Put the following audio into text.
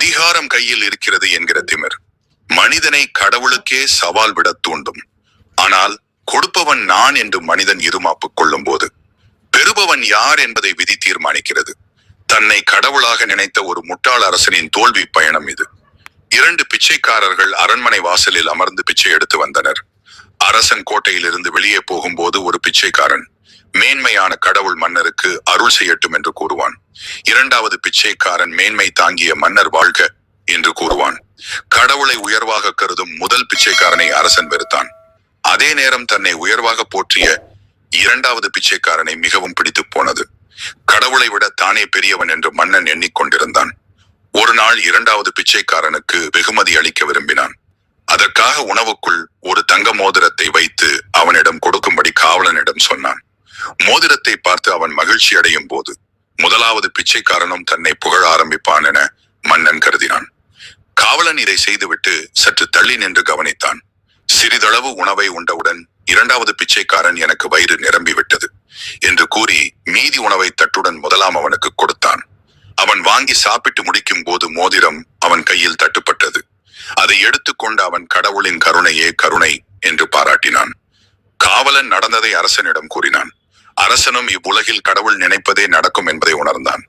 அதிகாரம் கையில் இருக்கிறது என்கிற திமிர் மனிதனை கடவுளுக்கே சவால் விட தூண்டும். ஆனால் கொடுப்பவன் நான் என்று மனிதன் இருமாப்பு கொள்ளும் போது பெறுபவன் யார் என்பதை விதி தீர்மானிக்கிறது. தன்னை கடவுளாக நினைத்த ஒரு முட்டாள் அரசனின் தோல்வி பயணம் இது. 2 பிச்சைக்காரர்கள் அரண்மனை வாசலில் அமர்ந்து பிச்சை எடுத்து வந்தனர். அரசன் கோட்டையிலிருந்து வெளியே போகும்போது ஒரு பிச்சைக்காரன் மேன்மையான கடவுள் மன்னருக்கு அருள் செய்யட்டும் என்று கூறுவான். 2வது பிச்சைக்காரன் மேன்மை தாங்கிய மன்னர் வாழ்க என்று கூறுவான். கடவுளை உயர்வாக கருதும் முதல் பிச்சைக்காரனை அரசன் வெறுத்தான். அதே நேரம் தன்னை உயர்வாக போற்றிய 2வது பிச்சைக்காரனை மிகவும் பிடித்து போனது. கடவுளை விட தானே பெரியவன் என்று மன்னன் எண்ணிக்கொண்டிருந்தான். ஒரு நாள் 2வது பிச்சைக்காரனுக்கு வெகுமதி அளிக்க விரும்பினான். அதற்காக உணவுக்குள் ஒரு தங்க மோதிரத்தை வைத்து அவனிடம் கொடுக்கும்படி காவலனிடம் சொன்னான். மோதிரத்தை பார்த்து அவன் மகிழ்ச்சி அடையும் போது 1வது பிச்சைக்காரனும் தன்னை புகழ ஆரம்பிப்பான் என மன்னன் கருதினான். காவலன் இதை செய்துவிட்டு சற்று தள்ளி நின்று கவனித்தான். சிறிதளவு உணவை உண்டவுடன் 2வது பிச்சைக்காரன் எனக்கு வயிறு நிரம்பி விட்டது என்று கூறி மீதி உணவை தட்டுடன் 1ஆம் அவனுக்கு கொடுத்தான். அவன் வாங்கி சாப்பிட்டு முடிக்கும் போது மோதிரம் அவன் கையில் தட்டுப்பட்டது. அதை எடுத்துக்கொண்டு அவன் கடவுளின் கருணையே கருணை என்று பாராட்டினான். காவலன் நடந்ததை அரசனிடம் கூறினான். அரசனும் இவ்வுலகில் கடவுள் நினைப்பதே நடக்கும் என்பதை உணர்ந்தான்.